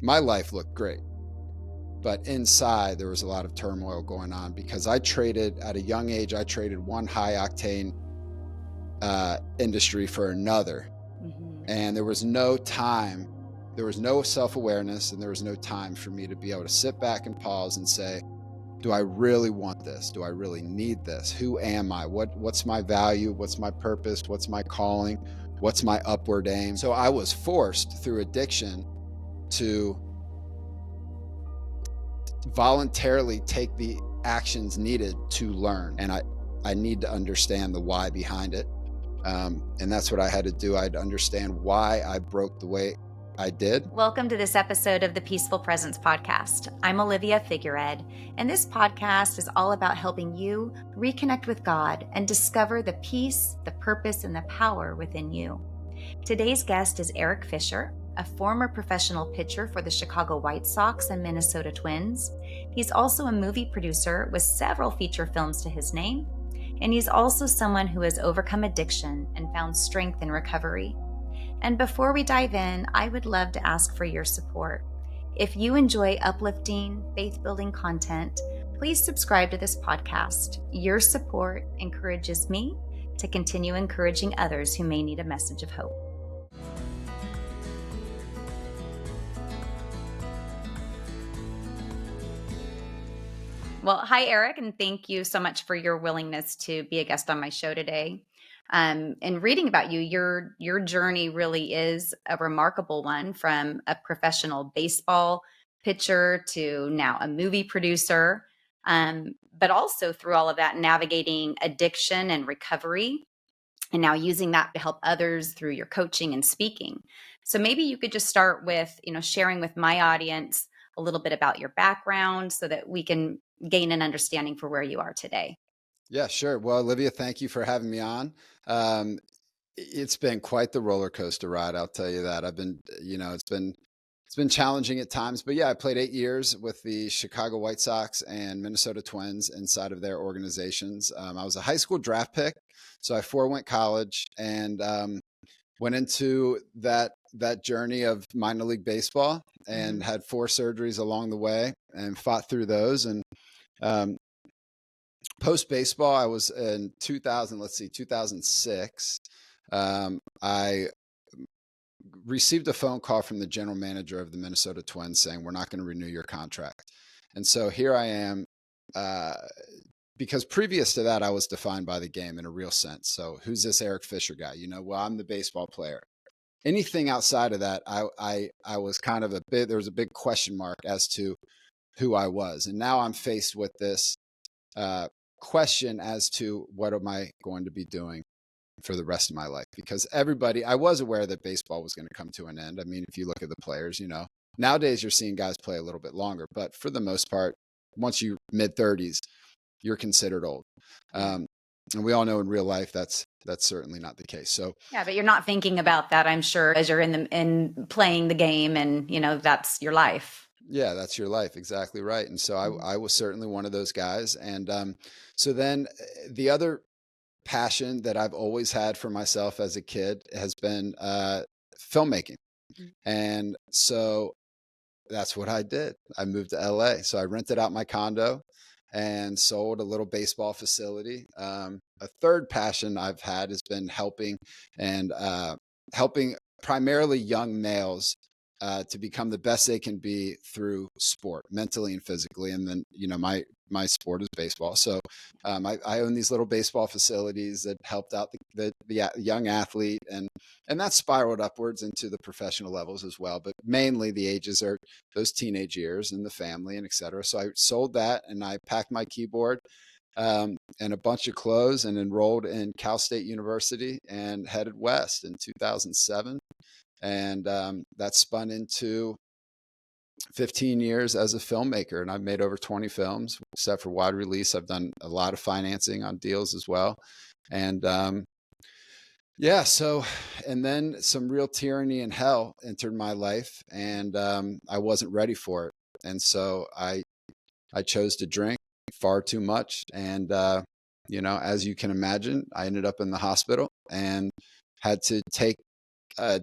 my life looked great, but inside there was a lot of turmoil going on because at a young age, I traded one high octane industry for another. And there was no time, there was no self-awareness, and there was no time for me to be able to sit back and pause and say, do I really want this? Do I really need this? Who am I? What's my value? What's my purpose? What's my calling? What's my upward aim? So I was forced through addiction to voluntarily take the actions needed to learn. And I need to understand the why behind it. And that's what I had to do. I had to understand why I broke the way I did. Welcome to this episode of the Peaceful Presence Podcast. I'm Olivia Figuered, and this podcast is all about helping you reconnect with God and discover the peace, the purpose, and the power within you. Today's guest is Eric Fischer, a former professional pitcher for the Chicago White Sox and Minnesota Twins. He's also a movie producer with several feature films to his name, and he's also someone who has overcome addiction and found strength in recovery. And before we dive in, I would love to ask for your support. If you enjoy uplifting, faith-building content, please subscribe to this podcast. Your support encourages me to continue encouraging others who may need a message of hope. Well, hi, Eric, and thank you so much for your willingness to be a guest on my show today. And reading about you, your journey really is a remarkable one, from a professional baseball pitcher to now a movie producer, but also through all of that, navigating addiction and recovery, and now using that to help others through your coaching and speaking. So maybe you could just start with, sharing with my audience a little bit about your background so that we can gain an understanding for where you are today. Yeah, sure. Well, Olivia, thank you for having me on. It's been quite the roller coaster ride, I'll tell you that. It's been challenging at times, but yeah, I played 8 years with the Chicago White Sox and Minnesota Twins inside of their organizations. I was a high school draft pick, so I forewent college and went into that journey of minor league baseball and had 4 surgeries along the way and fought through those. And post baseball, I was in 2006. I received a phone call from the general manager of the Minnesota Twins saying, we're not going to renew your contract. And so here I am, because previous to that, I was defined by the game in a real sense. So who's this Eric Fischer guy? Well, I'm the baseball player. Anything outside of that, I was kind of there was a big question mark as to who I was. And now I'm faced with this question as to what am I going to be doing for the rest of my life, because I was aware that baseball was going to come to an end. I mean, if you look at the players, nowadays you're seeing guys play a little bit longer, but for the most part, once you're mid-30s, you're considered old. And we all know in real life that's certainly not the case. So yeah, but you're not thinking about that, I'm sure, as you're in playing the game, and that's your life. Yeah, that's your life. Exactly right. And so I was certainly one of those guys. And so then the other passion that I've always had for myself as a kid has been filmmaking. And so that's what I did. I moved to LA. So I rented out my condo and sold a little baseball facility. A third passion I've had has been helping primarily young males to become the best they can be through sport, mentally and physically. And then, my sport is baseball. So I own these little baseball facilities that helped out the young athlete, and that spiraled upwards into the professional levels as well. But mainly the ages are those teenage years and the family and et cetera. So I sold that, and I packed my keyboard and a bunch of clothes and enrolled in Cal State University and headed west in 2007. And that spun into 15 years as a filmmaker, and I've made over 20 films, except for wide release. I've done a lot of financing on deals as well. And and then some real tyranny and hell entered my life, and I wasn't ready for it. And so I chose to drink far too much. And, as you can imagine, I ended up in the hospital and had to take a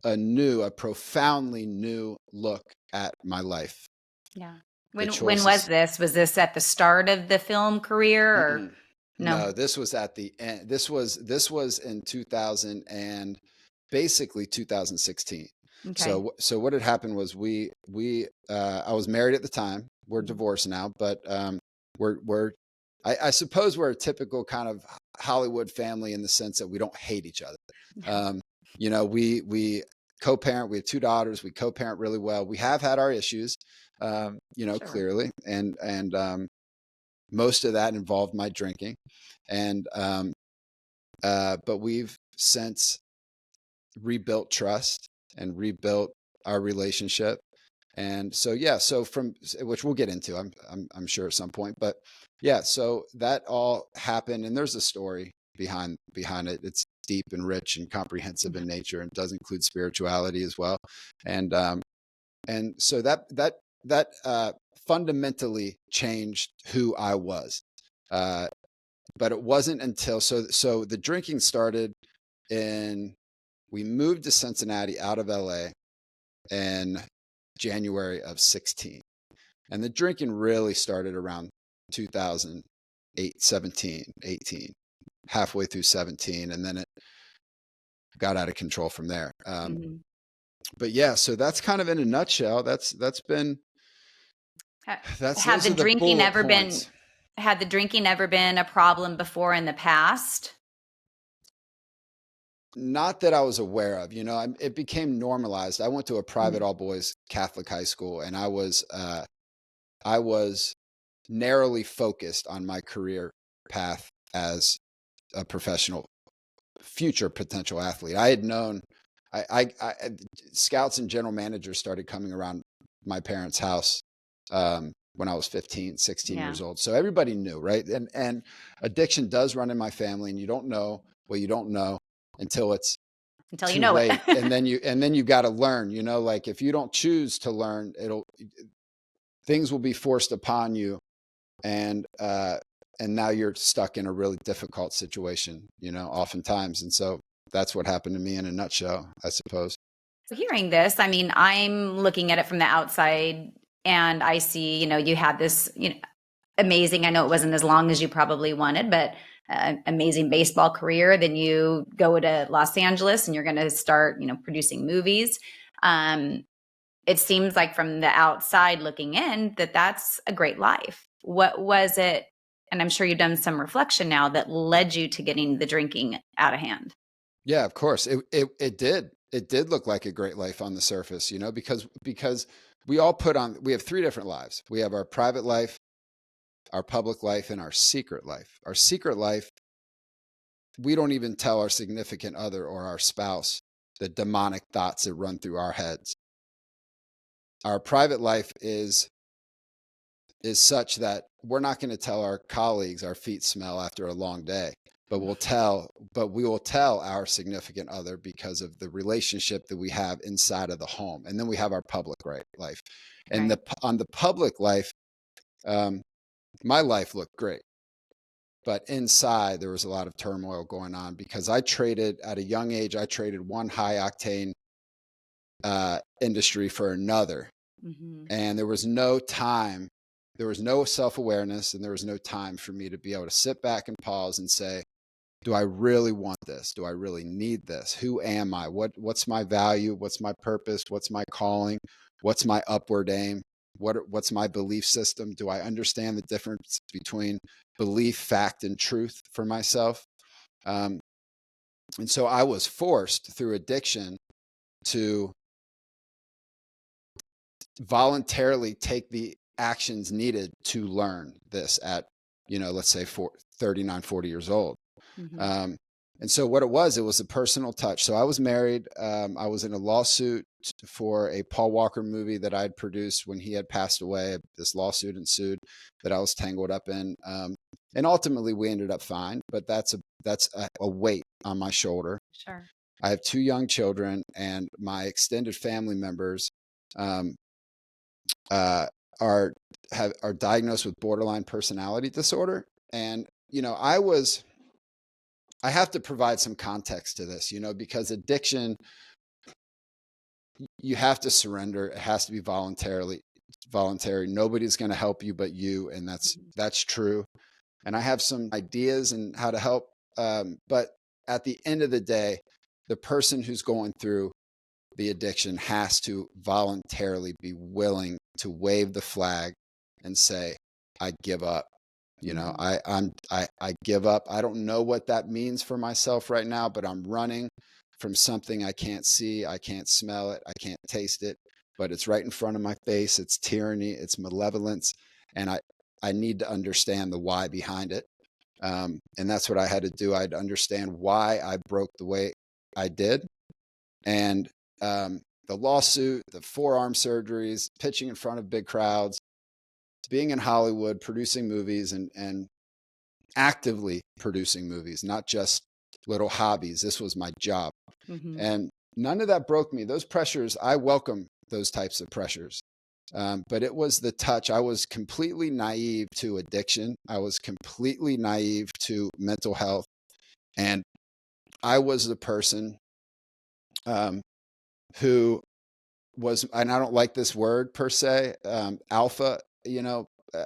a profoundly new look at my life. Yeah. The When was choices. this? Was this at the start of the film career or no? No, this was at the end. This was in 2000 and basically 2016. Okay. So what had happened was I was married at the time. We're Mhm. divorced now, but we're I suppose we're a typical kind of Hollywood family in the sense that we don't hate each other. Um, we co-parent. We have two daughters. We co-parent really well. We have had our issues, Sure. clearly, and most of that involved my drinking, and but we've since rebuilt trust and rebuilt our relationship. And so, yeah, so from which we'll get into, I'm sure at some point, but yeah, so that all happened, and there's a story behind it. It's deep and rich and comprehensive in nature, and does include spirituality as well. And so that fundamentally changed who I was. But it wasn't until so the drinking started in we moved to Cincinnati out of LA in January of 16. And the drinking really started around 2008, 17, 18, halfway through 17. And then it got out of control from there. Mm-hmm. But yeah, so that's kind of in a nutshell. Those Had the are the drinking bullet ever points. had the drinking ever been a problem before in the past? Not that I was aware of, it became normalized. I went to a private all boys Catholic high school, and I was narrowly focused on my career path as a professional future potential athlete. I had known scouts and general managers started coming around my parents' house when I was 15, 16 years old. So everybody knew, right? And addiction does run in my family, and you don't know what you don't know until it's Until you too know late. it. and then you got to learn, like if you don't choose to learn, things will be forced upon you. And now you're stuck in a really difficult situation, oftentimes. And so that's what happened to me in a nutshell, I suppose. So hearing this, I mean, I'm looking at it from the outside and I see, you had this, amazing, I know it wasn't as long as you probably wanted, but amazing baseball career. Then you go to Los Angeles and you're going to start, producing movies. It seems like from the outside looking in that that's a great life. What was it? And I'm sure you've done some reflection now that led you to getting the drinking out of hand. Yeah, of course. It did. It did look like a great life on the surface, because we have three different lives. We have our private life, our public life, and our secret life. Our secret life, we don't even tell our significant other or our spouse the demonic thoughts that run through our heads. Our private life is such that we're not going to tell our colleagues our feet smell after a long day, but we will tell our significant other because of the relationship that we have inside of the home. And then we have our public life. And on the public life, my life looked great, but inside there was a lot of turmoil going on because at a young age, I traded one high octane industry for another. Mm-hmm. And there was no time. There was no self-awareness, and there was no time for me to be able to sit back and pause and say, do I really want this? Do I really need this? Who am I? What's my value? What's my purpose? What's my calling? What's my upward aim? What's my belief system? Do I understand the difference between belief, fact, and truth for myself? And so I was forced through addiction to voluntarily take the actions needed to learn this at, let's say 39, 40 years old. Mm-hmm. And so what it was a personal touch. So I was married. I was in a lawsuit for a Paul Walker movie that I'd produced when he had passed away. This lawsuit ensued that I was tangled up in. And ultimately we ended up fine, but that's a weight on my shoulder. Sure. I have two young children, and my extended family members are diagnosed with borderline personality disorder. And, I have to provide some context to this, because addiction you have to surrender. It has to be voluntary. Nobody's going to help you but you. And that's true. And I have some ideas and how to help. But at the end of the day, the person who's going through the addiction has to voluntarily be willing to wave the flag and say, I give up. You know, I give up. I don't know what that means for myself right now, but I'm running from something I can't see. I can't smell it. I can't taste it, but it's right in front of my face. It's tyranny. It's malevolence. And I need to understand the why behind it. And that's what I had to do. I had to understand why I broke the way I did. And the lawsuit, the forearm surgeries, pitching in front of big crowds, being in Hollywood, producing movies and actively producing movies, not just little hobbies. This was my job. And none of that broke me. Those pressures, I welcome those types of pressures. But it was the touch. I was completely naive to addiction. I was completely naive to mental health. And I was the person who was, and I don't like this word per se, alpha,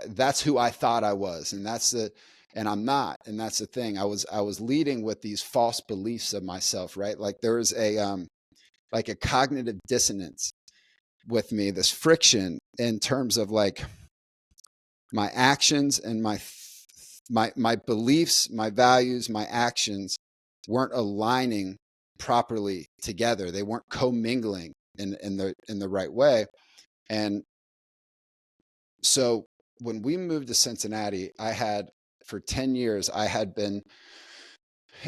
that's who I thought I was. And I'm not. And that's the thing. I was leading with these false beliefs of myself, right? Like there was like a cognitive dissonance with me, this friction in terms of like my actions and my beliefs, my values, my actions weren't aligning properly together. They weren't commingling in the right way. And so when we moved to Cincinnati, for 10 years, I had been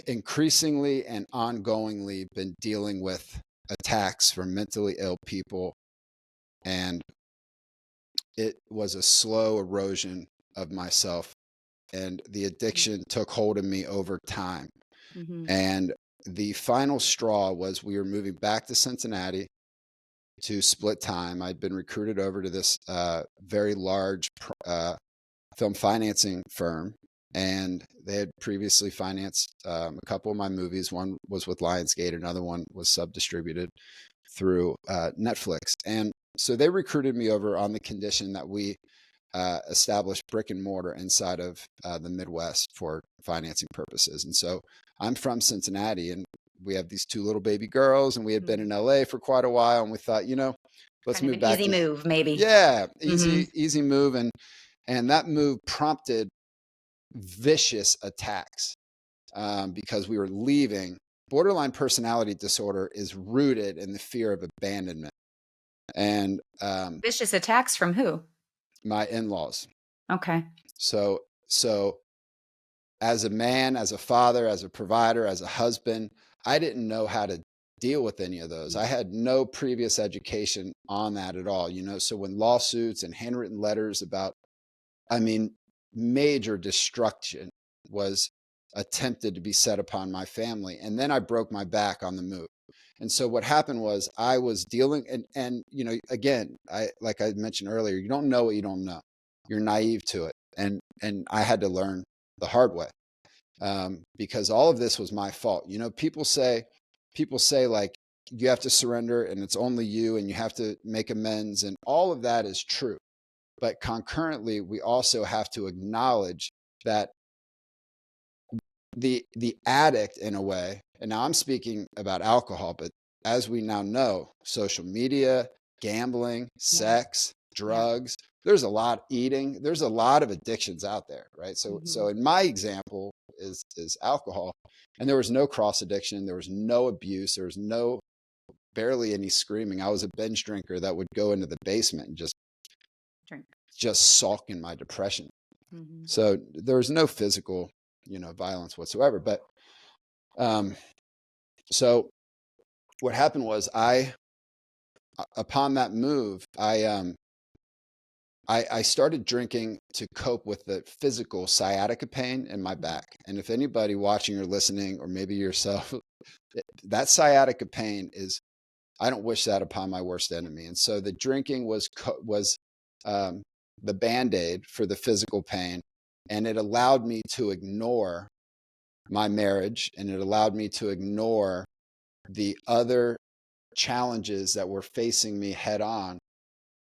increasingly and ongoingly been dealing with attacks from mentally ill people. And it was a slow erosion of myself. And the addiction took hold of me over time. And the final straw was we were moving back to Cincinnati to split time. I'd been recruited over to this very large film financing firm, and they had previously financed a couple of my movies. One was with Lionsgate, another one was sub-distributed through Netflix. And so they recruited me over on the condition that we established brick and mortar inside of the Midwest for financing purposes. And so I'm from Cincinnati, and we have these two little baby girls, and we had been in LA for quite a while, and we thought, let's move back. Easy move, maybe. Yeah, easy move. And that move prompted vicious attacks because we were leaving. Borderline personality disorder is rooted in the fear of abandonment. And vicious attacks from who? My in-laws. Okay. So as a man, as a father, as a provider, as a husband, I didn't know how to deal with any of those. I had no previous education on that at all, So when lawsuits and handwritten letters about, major destruction was attempted to be set upon my family. And then I broke my back on the move. And so what happened was I was dealing and again, like I mentioned earlier, you don't know what you don't know. You're naive to it. And I had to learn the hard way because all of this was my fault. People say like you have to surrender and it's only you and you have to make amends. And all of that is true. But concurrently, we also have to acknowledge that the addict in a way, and now I'm speaking about alcohol, but as we now know, social media, gambling, sex, drugs, there's a lot eating, there's a lot of addictions out there, right? So in my example is alcohol, and there was no cross addiction, there was no abuse, there was barely any screaming. I was a binge drinker that would go into the basement and just sulk in my depression. So there was no physical, violence whatsoever. But so what happened was upon that move, I started drinking to cope with the physical sciatica pain in my back. And if anybody watching or listening, or maybe yourself, that sciatica pain is, I don't wish that upon my worst enemy. And so the drinking was the Band-Aid for the physical pain. And it allowed me to ignore my marriage, and it allowed me to ignore the other challenges that were facing me head on,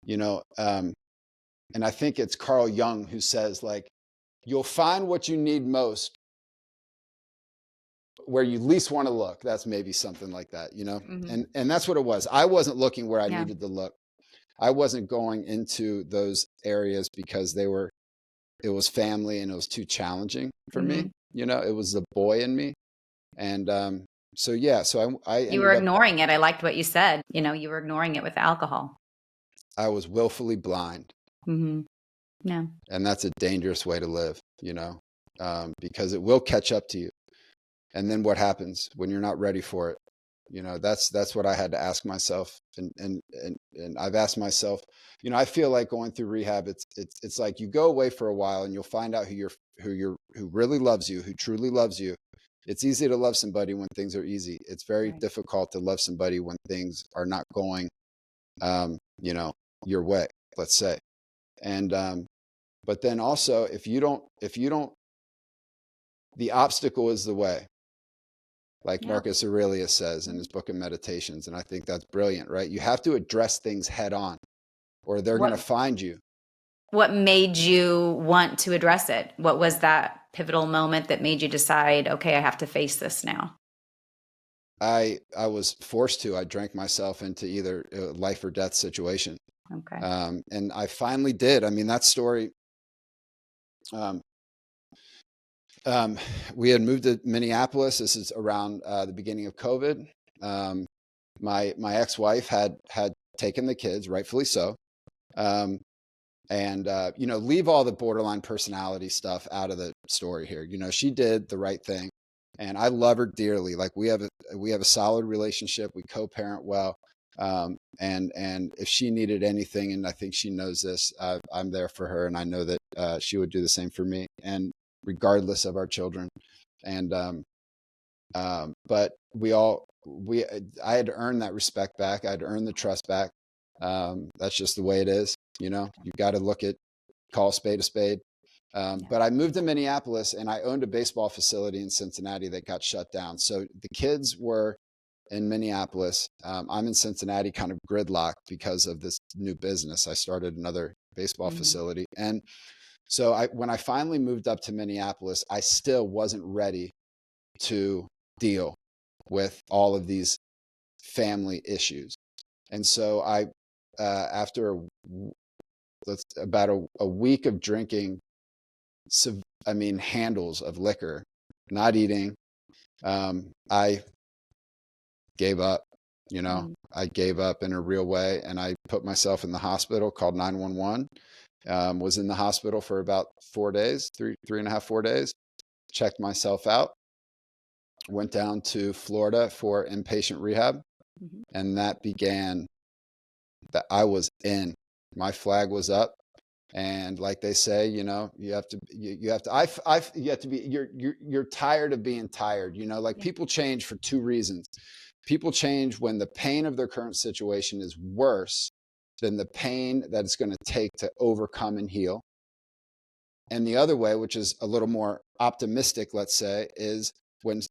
you know, and I think it's Carl Jung who says, like, you'll find what you need most where you least want to look. That's maybe something like that, you know? And that's what it was. I wasn't looking where I needed to look. I wasn't going into those areas because it was family and it was too challenging for me. You know, it was the boy in me. And so I you were ignoring it. I liked what you said. You know, you were ignoring it with alcohol. I was willfully blind. Yeah. And that's a dangerous way to live, you know, because it will catch up to you. And then what happens when you're not ready for it? You know, that's what I had to ask myself. And I've asked myself, you know, I feel like going through rehab, it's like you go away for a while and you'll find out who really loves you, who truly loves you. It's easy to love somebody when things are easy. It's very difficult to love somebody when things are not going, you know, your way, let's say. And, but then also if you don't, the obstacle is the way. Like Marcus Aurelius says in his book of Meditations. And I think that's brilliant, right? You have to address things head on or they're going to find you. What made you want to address it? What was that pivotal moment that made you decide, okay, I have to face this now? I was forced to. I drank myself into either a life or death situation. Okay. And I finally did. I mean, that story, we had moved to Minneapolis. This is around the beginning of COVID. My ex-wife had taken the kids, rightfully so. And you know, leave all the borderline personality stuff out of the story here. You know, she did the right thing, and I love her dearly. Like we have a solid relationship. We co-parent well. And if she needed anything, and I think she knows this, I'm there for her, and I know that she would do the same for me. And regardless of our children. And, but I had to earn that respect back. I had to earn the trust back. That's just the way it is. You know, you got to call a spade a spade. But I moved to Minneapolis and I owned a baseball facility in Cincinnati that got shut down. So the kids were in Minneapolis. I'm in Cincinnati, kind of gridlocked because of this new business. I started another baseball facility. And so when I finally moved up to Minneapolis, I still wasn't ready to deal with all of these family issues. And so after about a week of drinking, handles of liquor, not eating, I gave up. You know, I gave up in a real way, and I put myself in the hospital, called 911. Was in the hospital for about 4 days, 4 days, checked myself out, went down to Florida for inpatient rehab. And that began that I was in. My flag was up. And like they say, you know, you're tired of being tired, you know, like people change for two reasons. People change when the pain of their current situation is worse than the pain that it's going to take to overcome and heal. And the other way, which is a little more optimistic, let's say, is when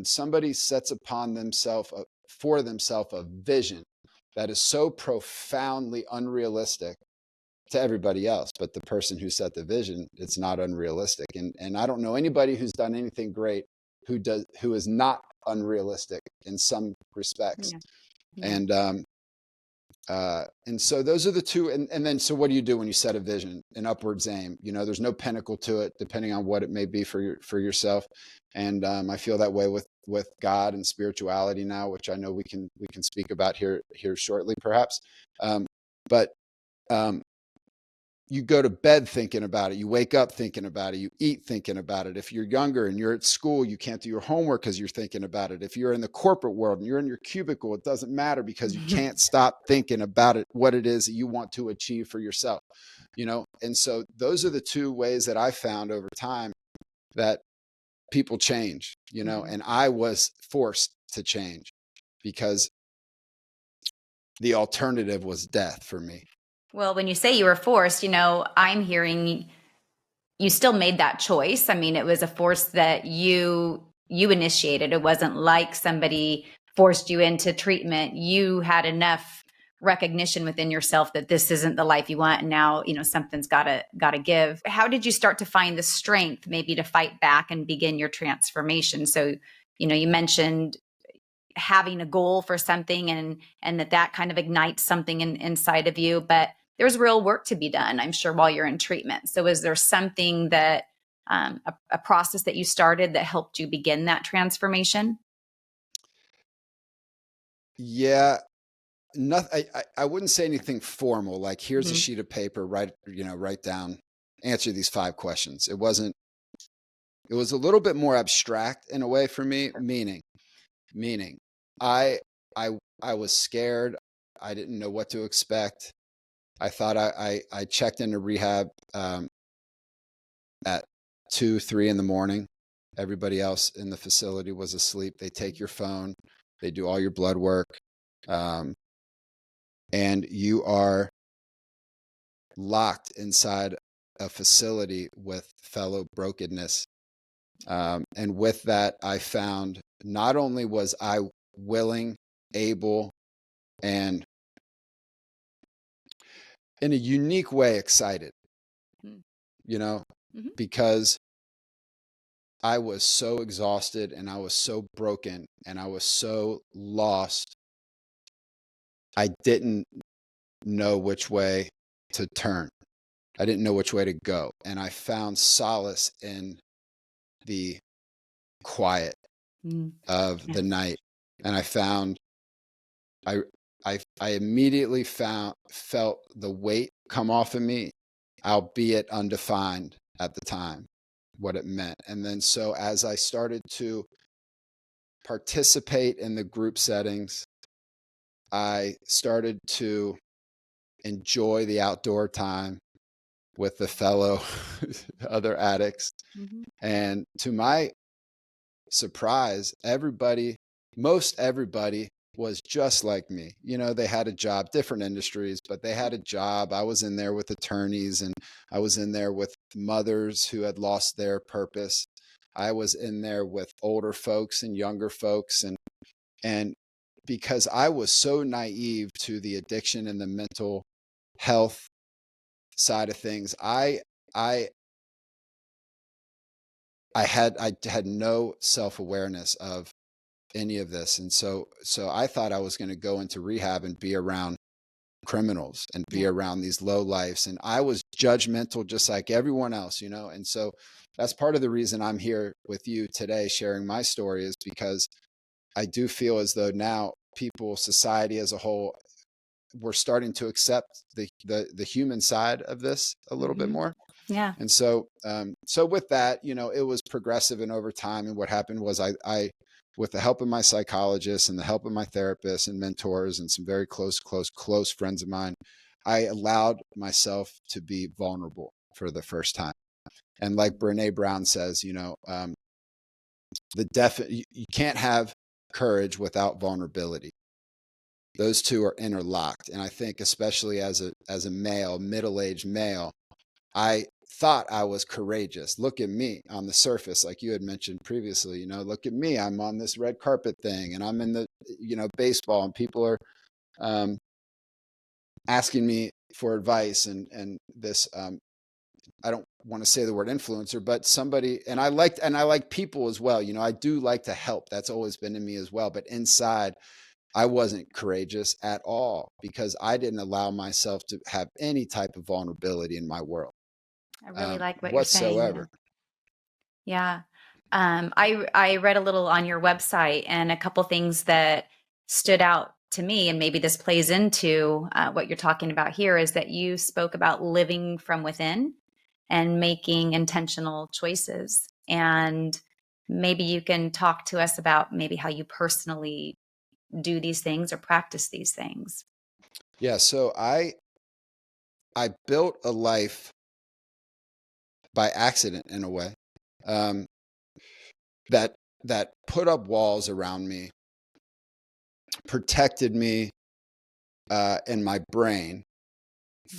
somebody sets for themselves a vision that is so profoundly unrealistic to everybody else, but the person who set the vision, it's not unrealistic. And I don't know anybody who's done anything great who is not unrealistic in some respects. And so those are the two. And then, so what do you do when you set a vision, an upwards aim? You know, there's no pinnacle to it, depending on what it may be for yourself. And I feel that way with God and spirituality now, which I know we can speak about here shortly, perhaps. But you go to bed thinking about it. You wake up thinking about it. You eat thinking about it. If you're younger and you're at school, you can't do your homework because you're thinking about it. If you're in the corporate world and you're in your cubicle, it doesn't matter because you can't stop thinking about it, what it is that you want to achieve for yourself, you know? And so those are the two ways that I found over time that people change, you know, and I was forced to change because the alternative was death for me. Well, when you say you were forced, you know, I'm hearing you still made that choice. I mean, it was a force that you initiated. It wasn't like somebody forced you into treatment, you had enough recognition within yourself that this isn't the life you want. And now, something's gotta give. How did you start to find the strength maybe to fight back and begin your transformation? So, you mentioned having a goal for something and that kind of ignites something inside of you, but there's real work to be done, I'm sure, while you're in treatment. So is there something that a process that you started that helped you begin that transformation? Yeah, nothing. I wouldn't say anything formal, like here's a Mhm. sheet of paper, write down, answer these 5 questions. It wasn't, it was a little bit more abstract in a way for me, meaning I I was scared. I didn't know what to expect. I thought I checked into rehab at 2, 3 in the morning. Everybody else in the facility was asleep. They take your phone, they do all your blood work, um, and you are locked inside a facility with fellow brokenness. And with that, I found not only was I willing, able, and in a unique way excited, Mm. you know, Mhm. because I was so exhausted and I was so broken and I was so lost. I didn't know which way to turn. I didn't know which way to go. And I found solace in the quiet Mm. of Yeah. the night. And I found I I immediately felt the weight come off of me, albeit undefined at the time, what it meant. And then so as I started to participate in the group settings, I started to enjoy the outdoor time with the fellow other addicts. Mhm. And to my surprise, most everybody was just like me. They had a job, different industries, but they had a job. I was in there with attorneys and I was in there with mothers who had lost their purpose. I was in there with older folks and younger folks and because I was so naive to the addiction and the mental health side of things, I I had no self-awareness of any of this. And so I thought I was going to go into rehab and be around criminals and be Yeah. around these low lives. And I was judgmental just like everyone else, And so that's part of the reason I'm here with you today sharing my story, is because I do feel as though now people, society as a whole, we're starting to accept the human side of this a little bit Mhm. more. Yeah. And so with that, it was progressive and over time. And what happened was with the help of my psychologist and the help of my therapist and mentors and some very close friends of mine, I allowed myself to be vulnerable for the first time. And like Brene Brown says, you can't have courage without vulnerability. Those two are interlocked. And I think especially as a male, middle-aged male, I thought I was courageous. Look at me on the surface, like you had mentioned previously. Look at me. I'm on this red carpet thing, and I'm in the baseball, and people are asking me for advice, and this. I don't want to say the word influencer, but somebody, and I like people as well. I do like to help. That's always been in me as well. But inside, I wasn't courageous at all because I didn't allow myself to have any type of vulnerability in my world I really like what you're saying. Yeah. whatsoever. Yeah. I read a little on your website, and a couple things that stood out to me, and maybe this plays into what you're talking about here, is that you spoke about living from within and making intentional choices. And maybe you can talk to us about maybe how you personally do these things or practice these things. Yeah, so I built a life by accident in a way, um, that that put up walls around me, protected me in my brain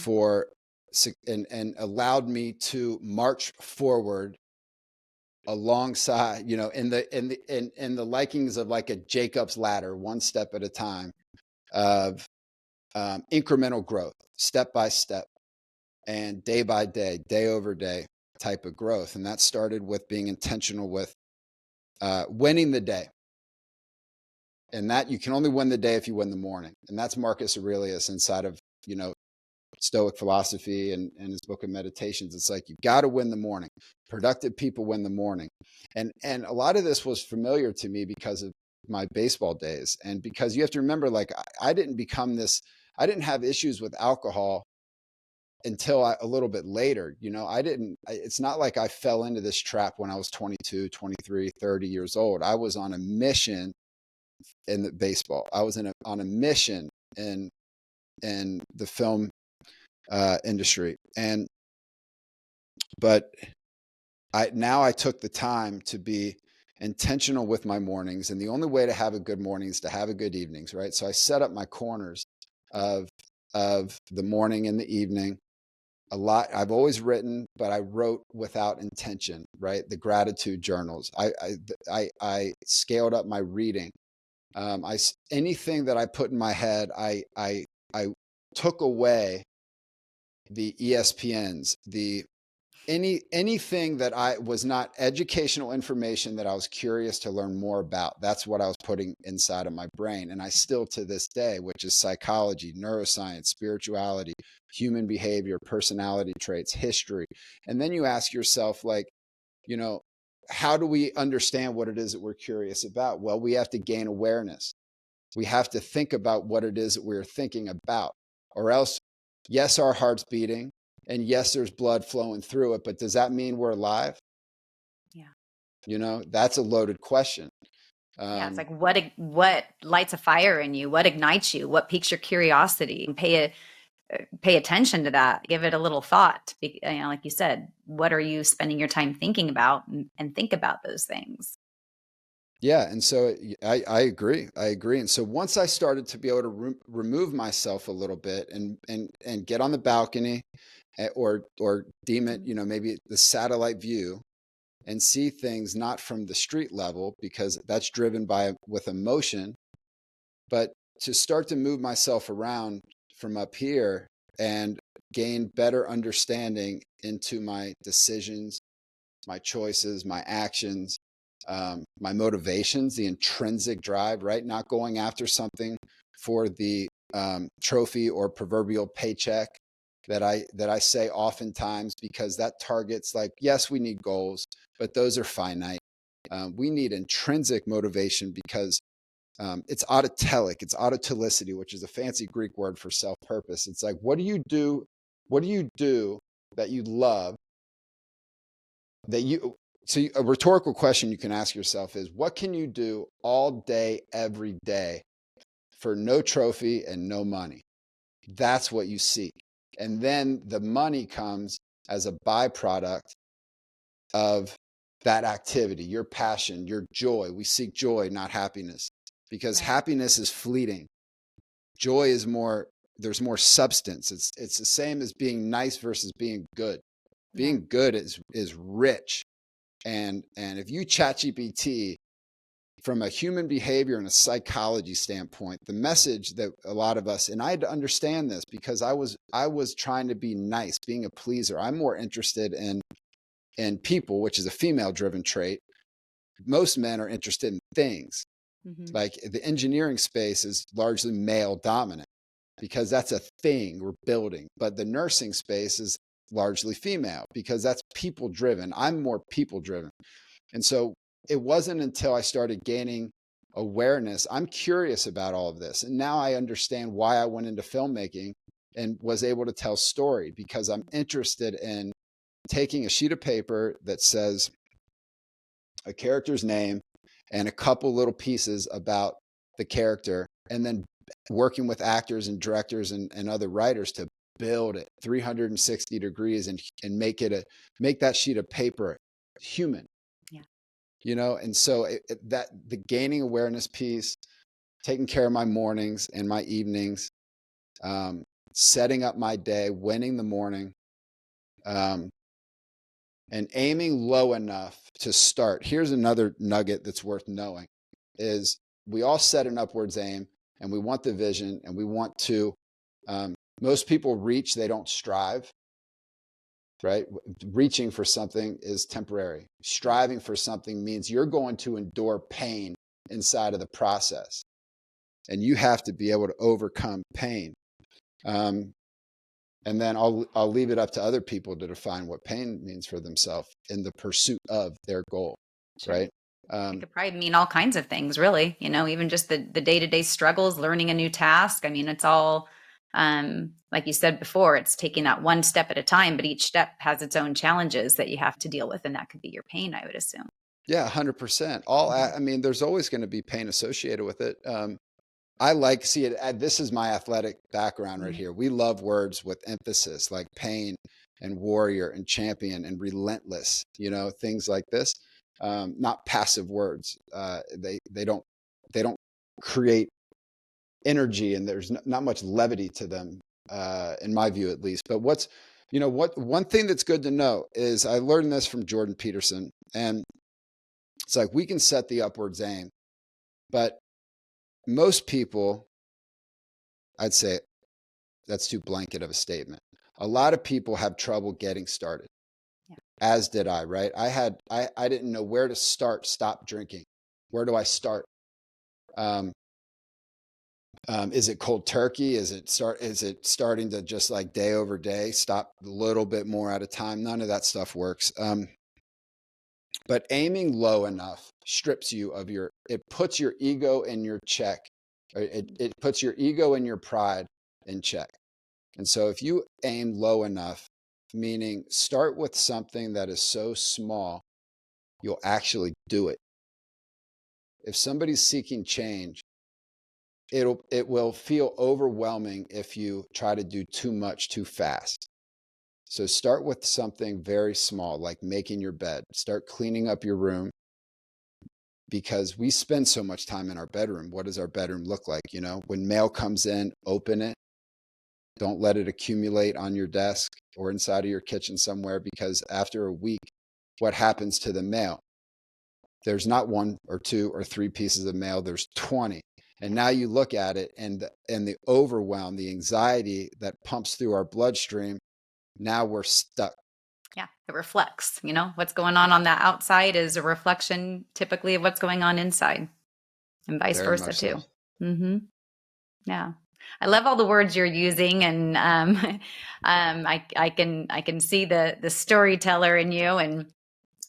for and allowed me to march forward alongside, in the likings of like a Jacob's ladder, one step at a time, of incremental growth, step by step, and day by day, day over day type of growth. And that started with being intentional with winning the day. And that you can only win the day if you win the morning. And that's Marcus Aurelius inside of, Stoic philosophy and his book of Meditations. It's like, you got to win the morning. Productive people win the morning. And a lot of this was familiar to me because of my baseball days. And because you have to remember, like, I didn't have issues with alcohol until a little bit later. It's not like I fell into this trap when I was 22, 23, 30 years old. I was on a mission in the baseball. I was on a mission in the film industry. But I took the time to be intentional with my mornings. And the only way to have a good morning is to have a good evenings, right? So I set up my corners of the morning and the evening. A lot. I've always written, but I wrote without intention, right? The gratitude journals. I scaled up my reading. Anything that I put in my head, I took away the ESPNs, anything that I was not educational information that I was curious to learn more about. That's what I was putting inside of my brain. And I still, to this day, which is psychology, neuroscience, spirituality, human behavior, personality traits, history. And then you ask yourself, like, how do we understand what it is that we're curious about? Well, we have to gain awareness. We have to think about what it is that we're thinking about, or else, yes, our heart's beating, and yes, there's blood flowing through it, but does that mean we're alive? Yeah. That's a loaded question. Yeah, it's like what lights a fire in you, what ignites you, what piques your curiosity, and pay attention to that. Give it a little thought. Like you said, what are you spending your time thinking about, and think about those things. Yeah. And so I agree. And so once I started to be able to remove myself a little bit and get on the balcony, or deem it, maybe the satellite view, and see things not from the street level, because that's driven with emotion, but to start to move myself around from up here and gain better understanding into my decisions, my choices, my actions, my motivations, the intrinsic drive, right? Not going after something for the trophy or proverbial paycheck that I say oftentimes, because that targets, like, yes, we need goals, but those are finite. We need intrinsic motivation, because it's autotelic, it's autotelicity, which is a fancy Greek word for self-purpose. It's like, what do you do that you love, so a rhetorical question you can ask yourself is, what can you do all day, every day, for no trophy and no money? That's what you seek. And then the money comes as a byproduct of that activity, your passion, your joy. We seek joy, not happiness, because happiness is fleeting. Joy is there's more substance. It's the same as being nice versus being good. Being good is rich. And if you ChatGPT from a human behavior and a psychology standpoint, the message that a lot of us, and I had to understand this because I was trying to be nice, being a pleaser. I'm more interested in people, which is a female driven trait. Most men are interested in things. Mm-hmm. Like the engineering space is largely male dominant because that's a thing we're building. But the nursing space is largely female because that's people driven. I'm more people driven. And so it wasn't until I started gaining awareness. I'm curious about all of this. And now I understand why I went into filmmaking and was able to tell story, because I'm interested in taking a sheet of paper that says a character's name and a couple little pieces about the character, and then working with actors and directors and other writers to build it 360 degrees and make that sheet of paper human. Yeah. And so that the gaining awareness piece, taking care of my mornings and my evenings, setting up my day, winning the morning, and aiming low enough to start. Here's another nugget that's worth knowing is we all set an upwards aim and we want the vision and we want to, most people reach, they don't strive, right? Reaching for something is temporary. Striving for something means you're going to endure pain inside of the process, and you have to be able to overcome pain. And then I'll leave it up to other people to define what pain means for themselves in the pursuit of their goal, Sure. right? It could probably mean all kinds of things, really. Even just the day-to-day struggles, learning a new task. I mean, it's all, like you said before, it's taking that one step at a time, but each step has its own challenges that you have to deal with, and that could be your pain, I would assume. Yeah, 100%. I mean, there's always going to be pain associated with it. I like see it. This is my athletic background right here. We love words with emphasis like pain and warrior and champion and relentless, things like this. Not passive words. They don't create energy, and there's not much levity to them, in my view, at least. But one thing that's good to know is I learned this from Jordan Peterson, and it's like we can set the upwards aim, but most people, I'd say that's too blanket of a statement. A lot of people have trouble getting started, as did I, right? I didn't know where to stop drinking. Where do I start? Is it cold turkey? Is it starting to just like day over day, stop a little bit more at a time? None of that stuff works. But aiming low enough strips you of it puts your ego in your check. It puts your ego and your pride in check. And so if you aim low enough, meaning start with something that is so small, you'll actually do it. If somebody's seeking change, it will feel overwhelming if you try to do too much too fast. So start with something very small, like making your bed. Start cleaning up your room, because we spend so much time in our bedroom. What does our bedroom look like? When mail comes in, open it. Don't let it accumulate on your desk or inside of your kitchen somewhere, because after a week, what happens to the mail? There's not 1 or 2 or 3 pieces of mail, there's 20. And now you look at it and the overwhelm, the anxiety that pumps through our bloodstream, now we're stuck. Yeah, it reflects, what's going on the outside is a reflection typically of what's going on inside, and vice Very versa much too. so. Mm-hmm. Yeah. I love all the words you're using, and I can see the storyteller in you and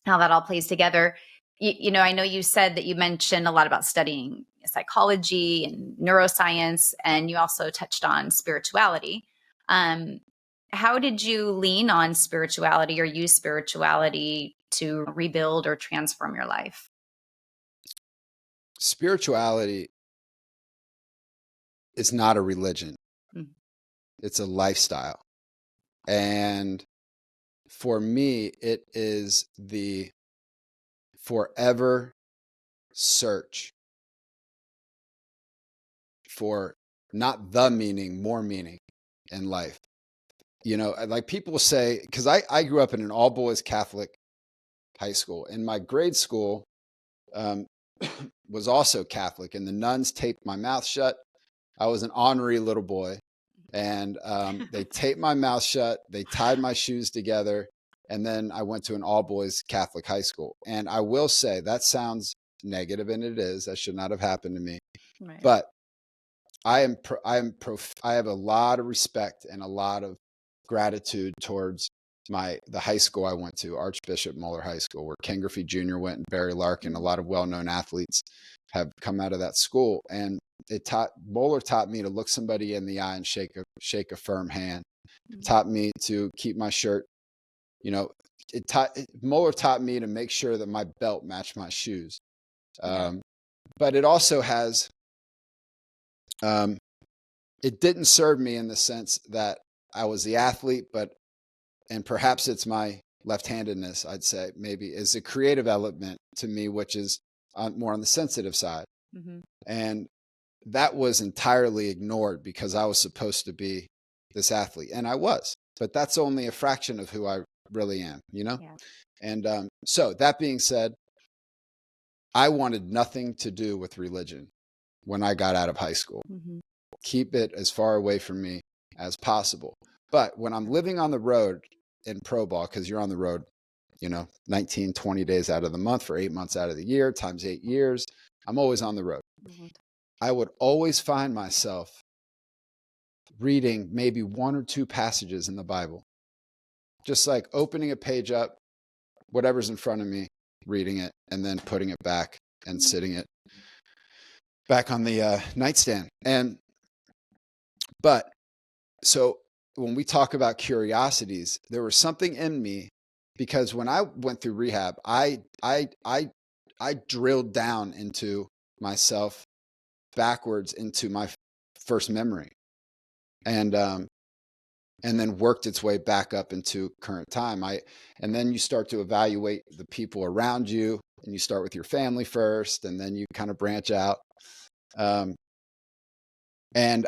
how that all plays together. I know you said that you mentioned a lot about studying psychology and neuroscience, and you also touched on spirituality. How did you lean on spirituality or use spirituality to rebuild or transform your life? Spirituality is not a religion. Mm-hmm. It's a lifestyle. And for me, it is the forever search for not the meaning, more meaning in life. Like people say, because I grew up in an all boys Catholic high school, and my grade school was also Catholic, and the nuns taped my mouth shut. I was an ornery little boy, and they taped my mouth shut. They tied my shoes together, and then I went to an all boys Catholic high school. And I will say that sounds negative, and it is. That should not have happened to me. Right. But I have a lot of respect and a lot of gratitude towards the high school I went to, Archbishop Moeller High School, where Ken Griffey Jr. went, and Barry Larkin. A lot of well-known athletes have come out of that school, and Moeller taught me to look somebody in the eye and shake a firm hand. Mm-hmm. Taught me to keep my shirt. Moeller taught me to make sure that my belt matched my shoes. But it also has. It didn't serve me in the sense that I was the athlete, and perhaps it's my left-handedness, I'd say, maybe, is a creative element to me, which is more on the sensitive side. Mm-hmm. And that was entirely ignored because I was supposed to be this athlete, and I was. But that's only a fraction of who I really am, Yeah. And so that being said, I wanted nothing to do with religion when I got out of high school. Mm-hmm. Keep it as far away from me as possible. But when I'm living on the road in pro ball, because you're on the road, 19, 20 days out of the month for 8 months out of the year, times 8 years, I'm always on the road. Mm-hmm. I would always find myself reading maybe one or two passages in the Bible, just like opening a page up, whatever's in front of me, reading it, and then putting it back and sitting it back on the nightstand. But so when we talk about curiosities, there was something in me, because when I went through rehab, I drilled down into myself backwards into my first memory, and then worked its way back up into current time. And then you start to evaluate the people around you, and you start with your family first, and then you kind of branch out. And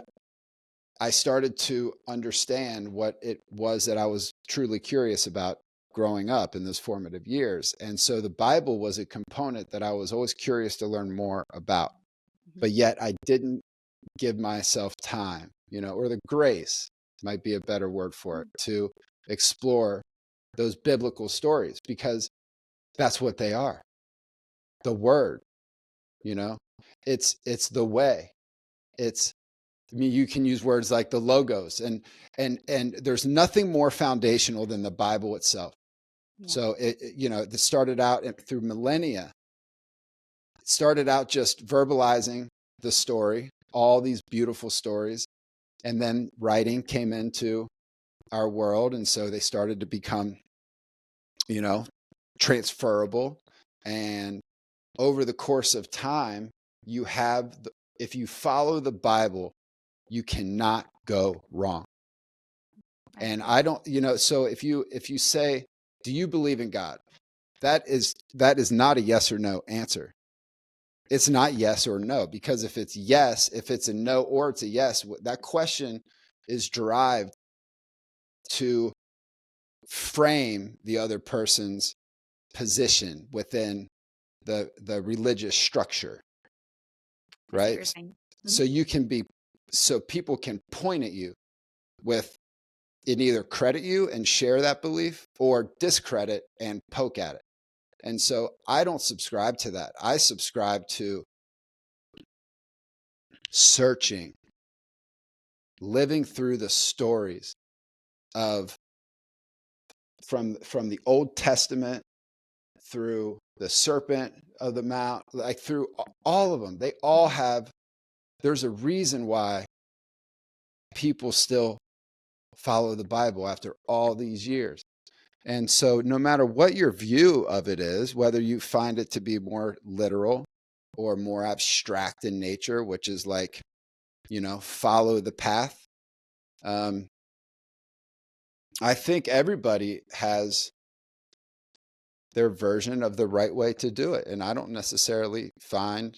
I started to understand what it was that I was truly curious about growing up in those formative years. And so the Bible was a component that I was always curious to learn more about, but yet I didn't give myself time, or the grace might be a better word for it, to explore those biblical stories, because that's what they are. The word, it's the way. You can use words like the logos, and there's nothing more foundational than the Bible itself. Yeah. So it started out through millennia. It started out just verbalizing the story, all these beautiful stories, and then writing came into our world, and so they started to become, transferable. And over the course of time, if you follow the Bible, you cannot go wrong. And I don't, so if you say, do you believe in God? That is not a yes or no answer. It's not yes or no, because if it's yes, if it's a no, or it's a yes, that question is derived to frame the other person's position within the religious structure, right? Mm-hmm. So people can point at you with, and either credit you and share that belief, or discredit and poke at it. And so I don't subscribe to that. I subscribe to searching, living through the stories of from the Old Testament through the serpent of the mount, like through all of them. They all have, there's a reason why people still follow the Bible after all these years. And so no matter what your view of it is, whether you find it to be more literal or more abstract in nature, which is like, follow the path. I think everybody has their version of the right way to do it. And I don't necessarily find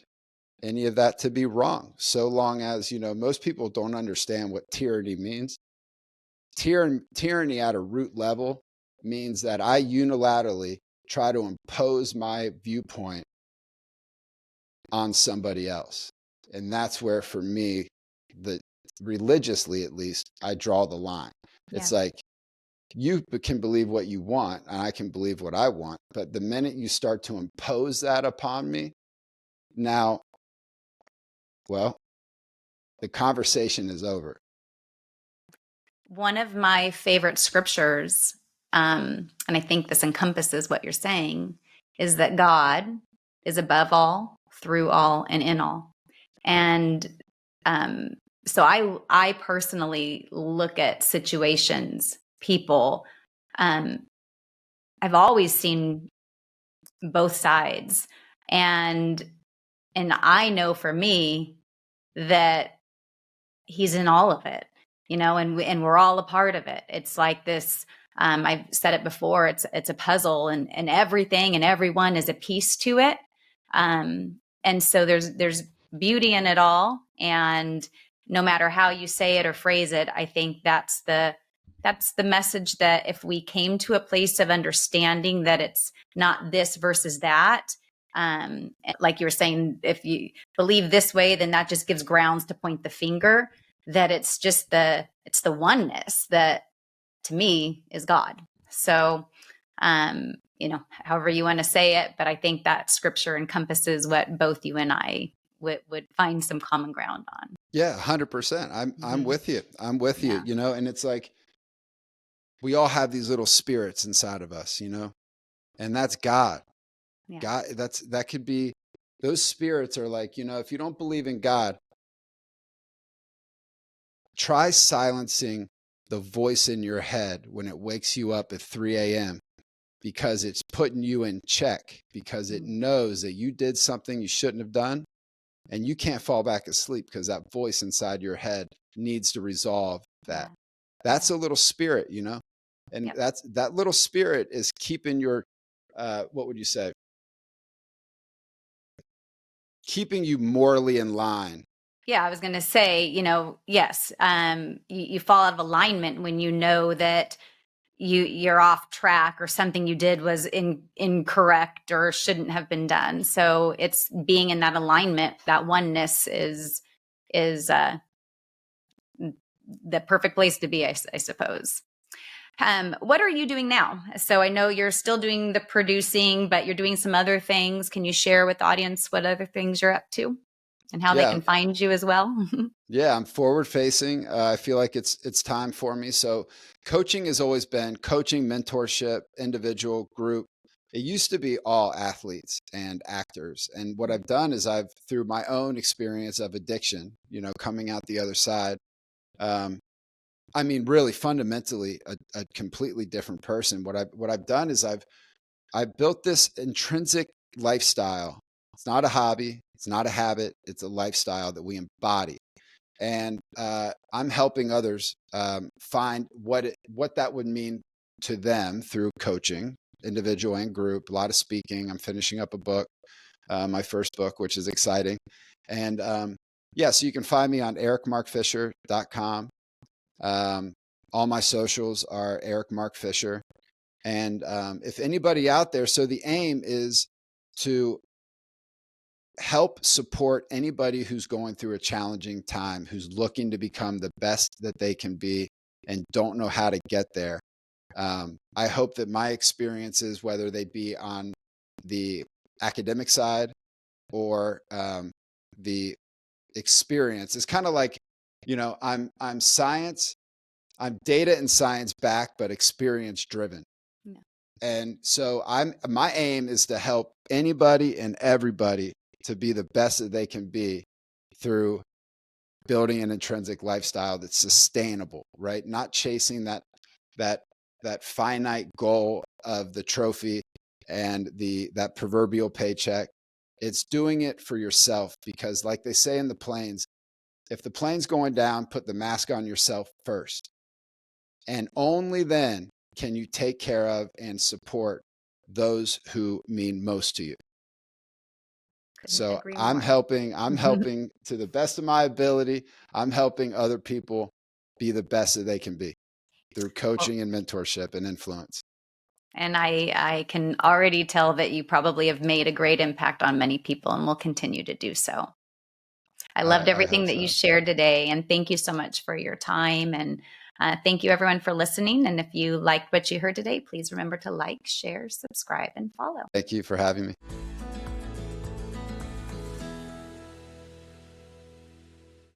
any of that to be wrong, so long as, most people don't understand what tyranny means. Tyranny at a root level means that I unilaterally try to impose my viewpoint on somebody else. And that's where, for me, religiously at least, I draw the line. Yeah. It's like, you can believe what you want, and I can believe what I want. But the minute you start to impose that upon me, now, well, the conversation is over. One of my favorite scriptures, and I think this encompasses what you're saying, is that God is above all, through all, and in all. And so I personally look at situations, people. I've always seen both sides, and I know for me that He's in all of it, and we're all a part of it. It's like this. I've said it before. It's a puzzle, and everything and everyone is a piece to it. And so there's beauty in it all. And no matter how you say it or phrase it, I think that's the that's the message, that if we came to a place of understanding that it's not this versus that, like you were saying, if you believe this way, then that just gives grounds to point the finger, that it's just it's the oneness that to me is God. So, however you want to say it, but I think that scripture encompasses what both you and I would find some common ground on. Yeah, 100%. I'm with you. I'm with you, Yeah. and it's like we all have these little spirits inside of us, and that's God. Yeah. God, that could be, those spirits are like, if you don't believe in God, try silencing the voice in your head when it wakes you up at 3 a.m. because it's putting you in check, because it knows that you did something you shouldn't have done, and you can't fall back asleep because that voice inside your head needs to resolve that. Yeah. That's a little spirit, and Yep. that little spirit is keeping your, what would you say? Keeping you morally in line. Yeah, I was going to say, yes, you fall out of alignment when you know that you're off track, or something you did was incorrect or shouldn't have been done. So it's being in that alignment, that oneness is the perfect place to be, I suppose. What are you doing now? So I know you're still doing the producing, but you're doing some other things. Can you share with the audience what other things you're up to and how they Yeah. can find you as well? Yeah, I'm forward facing. I feel like it's time for me. So coaching has always been coaching, mentorship, individual, group. It used to be all athletes and actors. And what I've done is through my own experience of addiction, coming out the other side, really fundamentally a completely different person. What I've done is I've built this intrinsic lifestyle. It's not a hobby. It's not a habit. It's a lifestyle that we embody. And I'm helping others find what that would mean to them through coaching, individual and group. A lot of speaking. I'm finishing up a book, my first book, which is exciting. And so you can find me on ericmarkfischer.com. All my socials are Eric Mark Fischer. And if anybody out there, so the aim is to help support anybody who's going through a challenging time, who's looking to become the best that they can be and don't know how to get there. I hope that my experiences, whether they be on the academic side or the experience, is kind of like, I'm science, I'm data and science backed, but experience driven. Yeah. And so my aim is to help anybody and everybody to be the best that they can be through building an intrinsic lifestyle that's sustainable, right? Not chasing that finite goal of the trophy and that proverbial paycheck. It's doing it for yourself, because like they say in the planes, if the plane's going down, put the mask on yourself first. And only then can you take care of and support those who mean most to you. So I'm helping to the best of my ability. I'm helping other people be the best that they can be through coaching and mentorship and influence. And I can already tell that you probably have made a great impact on many people and will continue to do so. I loved everything that you shared today, and thank you so much for your time. And thank you everyone for listening. And if you liked what you heard today, please remember to like, share, subscribe, and follow. Thank you for having me.